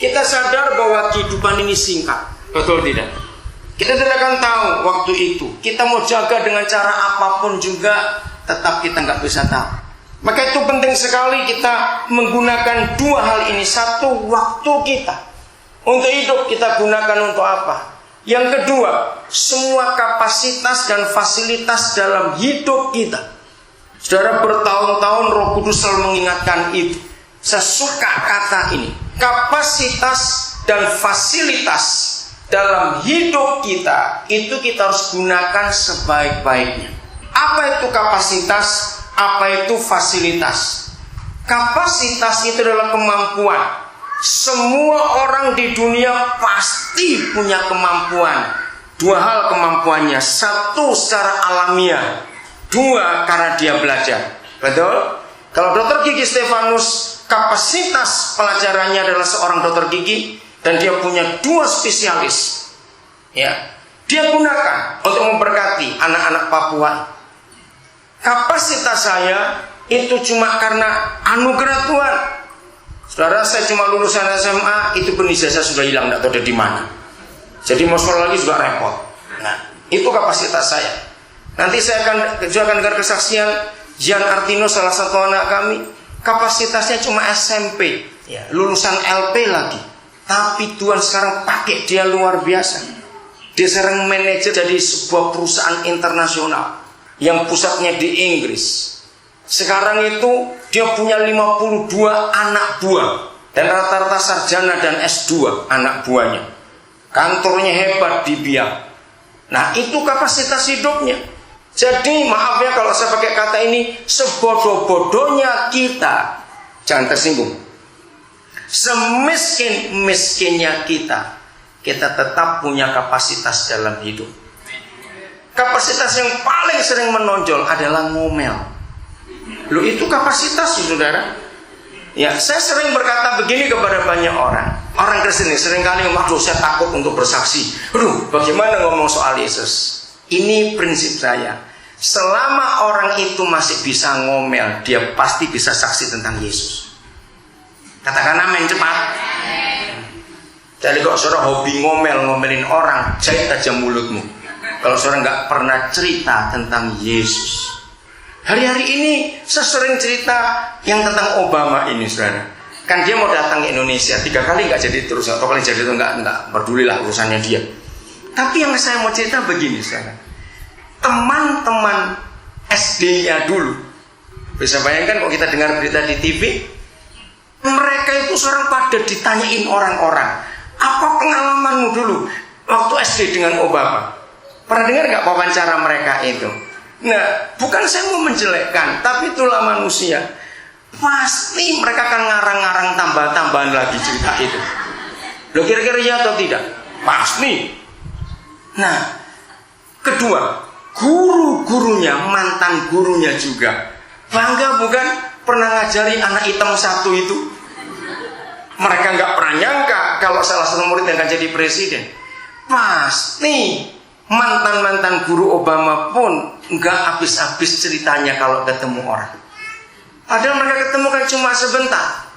Kita sadar bahwa kehidupan ini singkat, betul tidak? Kita tidak akan tahu waktu itu. Kita mau jaga dengan cara apapun juga, tetap kita nggak bisa tahu. Maka itu penting sekali kita menggunakan dua hal ini. Satu, waktu kita untuk hidup kita gunakan untuk apa? Yang kedua, semua kapasitas dan fasilitas dalam hidup kita. Saudara, bertahun-tahun Roh Kudus selalu mengingatkan itu. Saya suka kata ini. Kapasitas dan fasilitas dalam hidup kita itu kita harus gunakan sebaik-baiknya. Apa itu kapasitas? Apa itu fasilitas? Kapasitas itu adalah kemampuan. Semua orang di dunia pasti punya kemampuan. Dua hal kemampuannya. Satu, secara alamiah. Dua, karena dia belajar. Betul? Kalau Dr. Gigi Stefanus, kapasitas pelajarannya adalah seorang dokter gigi dan dia punya dua spesialis. Ya, dia gunakan untuk memberkati anak-anak Papua. Kapasitas saya itu cuma karena anugerah Tuhan. Saudara, saya cuma lulusan SMA, itu pun ijazah sudah hilang, tidak tahu ada di mana. Jadi mau sekolah lagi juga repot. Nah, itu kapasitas saya. Nanti saya akan dengar kesaksian Jan Artino, salah satu anak kami. Kapasitasnya cuma SMP, ya, lulusan LP lagi. Tapi Tuhan sekarang pakai dia luar biasa. Dia sekarang manajer dari sebuah perusahaan internasional yang pusatnya di Inggris. Sekarang itu dia punya 52 anak buah dan rata-rata sarjana dan S2 anak buahnya. Kantornya hebat di Biak. Nah, itu kapasitas hidupnya. Jadi maaf ya kalau saya pakai kata ini, sebodoh-bodohnya kita, jangan tersinggung. Semiskin-miskinnya kita tetap punya kapasitas dalam hidup. Kapasitas yang paling sering menonjol adalah ngomel. Loh, itu kapasitas, saudara. Ya, saya sering berkata begini kepada banyak orang. Orang Kristen ini seringkali, waduh, saya takut untuk bersaksi. Aduh, bagaimana ngomong soal Yesus? Ini prinsip saya. Selama orang itu masih bisa ngomel, dia pasti bisa saksi tentang Yesus. Katakan amin cepat. Jadi kok saudara hobi ngomelin orang, jahit aja mulutmu. Kalau saudara nggak pernah cerita tentang Yesus. Hari-hari ini saya sering cerita yang tentang Obama ini, saudara. Kan dia mau datang ke Indonesia 3 kali nggak jadi terus, atau kali jadi itu nggak peduli lah urusannya dia. Tapi yang saya mau cerita begini, saudara. Teman-teman SD-nya dulu, bisa bayangkan kalau kita dengar berita di TV, mereka itu sekarang pada ditanyain orang-orang, apa pengalamanmu dulu waktu SD dengan Obama? Pernah dengar nggak wawancara mereka itu? Nah, bukan saya mau menjelekkan, tapi itulah manusia. Pasti mereka akan ngarang-ngarang tambah-tambahan lagi cerita itu. Loh, kira-kira ya atau tidak? Pasti. Nah, kedua, guru-gurunya, mantan gurunya juga bangga bukan pernah ngajari anak hitam satu itu. Mereka nggak pernah nyangka kalau salah satu murid yang akan jadi presiden. Pasti mantan-mantan guru Obama pun nggak habis-habis ceritanya kalau ketemu orang. Padahal mereka ketemu kan cuma sebentar.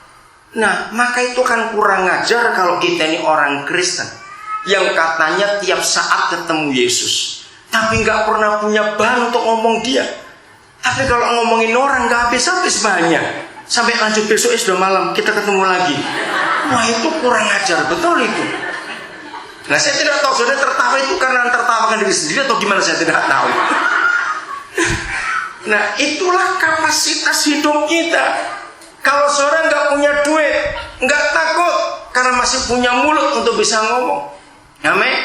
Nah, maka itu kan kurang ngajar kalau kita ini orang Kristen yang katanya tiap saat ketemu Yesus, tapi nggak pernah punya bahan untuk ngomong dia. Tapi kalau ngomongin orang nggak habis-habis banyak. Sampai lanjut besok sudah malam kita ketemu lagi. Wah, itu kurang ajar, betul itu. Nah, saya tidak tahu saudara tertawa itu karena tertawakan diri sendiri atau gimana, saya tidak tahu. Nah, itulah kapasitas hidup kita. Kalau saudara nggak punya duit, nggak takut karena masih punya mulut untuk bisa ngomong. Amin.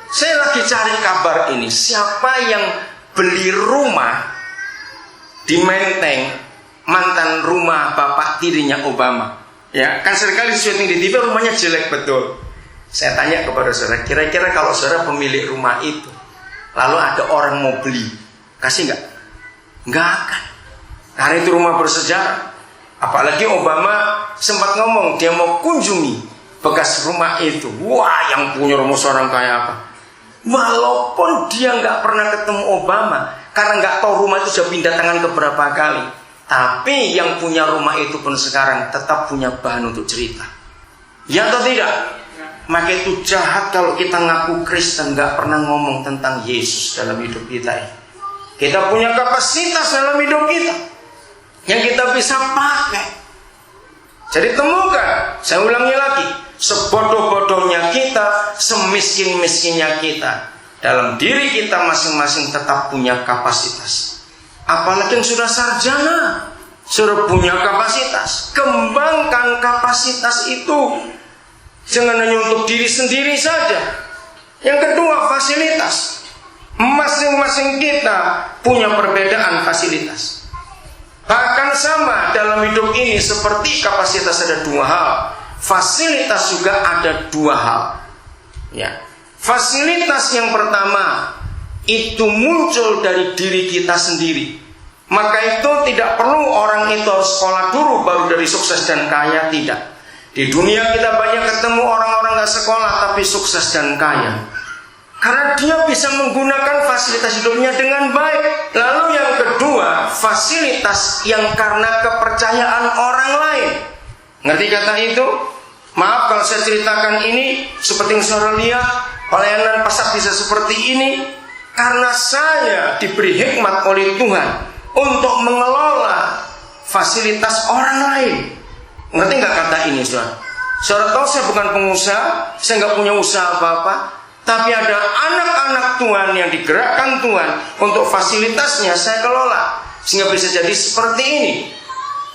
Saya lagi cari kabar ini, siapa yang beli rumah di Menteng, mantan rumah bapak tirinya Obama. Ya, kan seringkali syuting di TV rumahnya jelek betul. Saya tanya kepada saudara, kira-kira kalau saudara pemilik rumah itu, lalu ada orang mau beli, kasih nggak? Nggak akan. Karena itu rumah bersejarah. Apalagi Obama sempat ngomong dia mau kunjungi bekas rumah itu. Wah, yang punya rumah seorang kayak apa? Walaupun dia nggak pernah ketemu Obama, karena nggak tahu rumah itu sudah pindah tangan ke berapa kali, tapi yang punya rumah itu pun sekarang tetap punya bahan untuk cerita. Ya atau tidak? Maka itu jahat kalau kita ngaku Kristen gak pernah ngomong tentang Yesus dalam hidup kita. Kita punya kapasitas dalam hidup kita yang kita bisa pakai. Jadi temukan, saya ulangi lagi, sebodoh-bodohnya kita, semiskin-miskinnya kita, dalam diri kita masing-masing tetap punya kapasitas. Apalagi yang sudah sarjana, sudah punya kapasitas. Kembangkan kapasitas itu. Jangan hanya untuk diri sendiri saja. Yang kedua, fasilitas. Masing-masing kita punya perbedaan fasilitas. Bahkan sama dalam hidup ini, seperti kapasitas ada dua hal, fasilitas juga ada dua hal. Ya. Fasilitas yang pertama itu muncul dari diri kita sendiri. Maka itu tidak perlu orang itu harus sekolah dulu baru dari sukses dan kaya, tidak. Di dunia kita banyak ketemu orang-orang gak sekolah tapi sukses dan kaya, karena dia bisa menggunakan fasilitas hidupnya dengan baik. Lalu yang kedua, fasilitas yang karena kepercayaan orang lain. Ngerti kata itu? Maaf kalau saya ceritakan ini seperti yang saudara lihat, pelayanan pasar bisa seperti ini, karena saya diberi hikmat oleh Tuhan untuk mengelola fasilitas orang lain. Ngerti nggak kata ini, saudara? Saudara tahu saya bukan pengusaha, saya nggak punya usaha apa-apa, tapi ada anak-anak Tuhan yang digerakkan Tuhan untuk fasilitasnya saya kelola, sehingga bisa jadi seperti ini.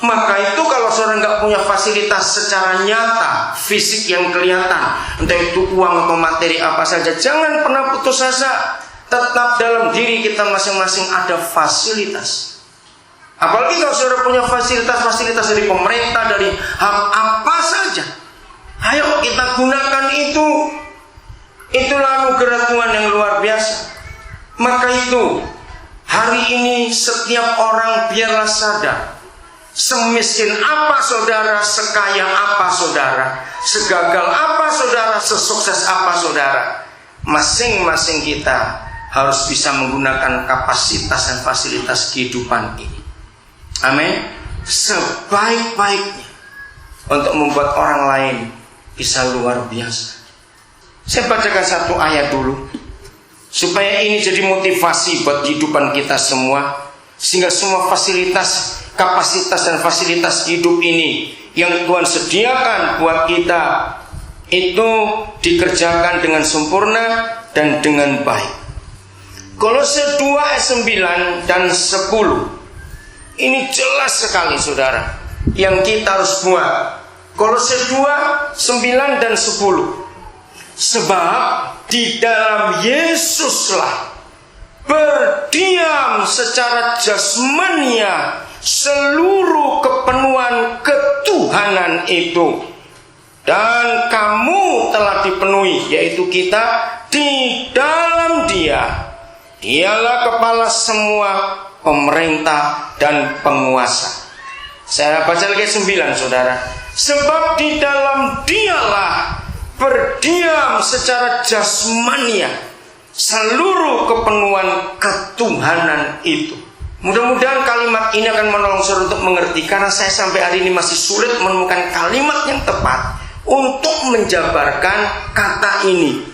Maka itu kalau saudara nggak punya fasilitas secara nyata, fisik yang kelihatan, entah itu uang atau materi apa saja, jangan pernah putus asa. Tetap dalam diri kita masing-masing ada fasilitas. Apalagi kalau saudara punya fasilitas dari pemerintah, dari hal apa saja, ayo kita gunakan itu. Itulah anugerah Tuhan yang luar biasa. Maka itu hari ini setiap orang biarlah sadar, semiskin apa saudara, sekaya apa saudara, segagal apa saudara, sesukses apa saudara, masing-masing kita harus bisa menggunakan kapasitas dan fasilitas kehidupan ini. Amin. Sebaik-baiknya untuk membuat orang lain bisa luar biasa. Saya bacakan satu ayat dulu supaya ini jadi motivasi buat kehidupan kita semua, sehingga semua fasilitas, kapasitas dan fasilitas hidup ini yang Tuhan sediakan buat kita itu dikerjakan dengan sempurna dan dengan baik. Kolose 2 ayat 9 dan 10. Ini jelas sekali saudara, yang kita harus buat. Kolose 2, 9 dan 10. Sebab di dalam Yesuslah berdiam secara jasmania seluruh kepenuhan ketuhanan itu. Dan kamu telah dipenuhi, yaitu kita, di dalam Dia. Dialah kepala semua pemerintah dan penguasa. Saya baca lagi 9 saudara. Sebab di dalam Dialah berdiam secara jasmania seluruh kepenuhan ketuhanan itu. Mudah-mudahan kalimat ini akan menolong saudara untuk mengerti, karena saya sampai hari ini masih sulit menemukan kalimat yang tepat untuk menjabarkan kata ini.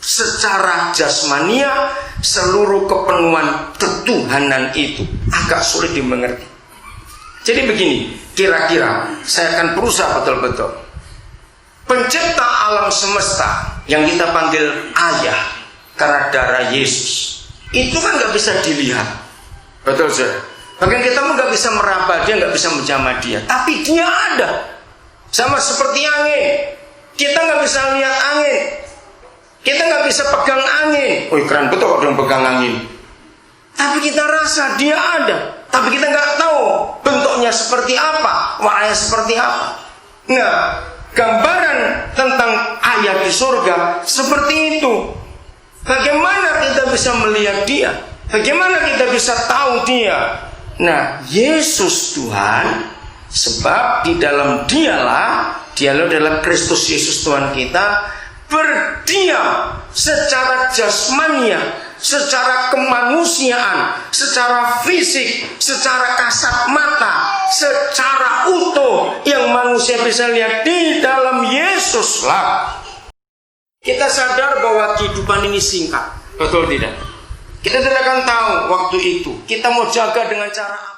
Secara jasmania seluruh kepenuhan ketuhanan itu agak sulit dimengerti. Jadi begini, kira-kira saya akan berusaha betul-betul. Pencipta alam semesta yang kita panggil ayah karena darah Yesus, itu kan gak bisa dilihat, betul saudara? Bahkan kita pun gak bisa meraba dia, gak bisa menjamah dia, tapi dia ada. Sama seperti angin, kita gak bisa lihat angin, kita gak bisa pegang angin. Oh keren betul kalau dia pegang angin, tapi kita rasa dia ada. Tapi kita gak tahu bentuknya seperti apa, warnanya seperti apa. Nah, gambaran tentang ayat di surga seperti itu. Bagaimana kita bisa melihat dia? Bagaimana kita bisa tahu dia? Nah, Yesus Tuhan, sebab di dalam Dialah adalah Kristus Yesus Tuhan kita, berdiam secara jasmania secara kemanusiaan, secara fisik, secara kasat mata, secara utuh yang manusia bisa lihat di dalam Yesus lah. Kita sadar bahwa kehidupan ini singkat, betul tidak? Kita tidak akan tahu waktu itu. Kita mau jaga dengan cara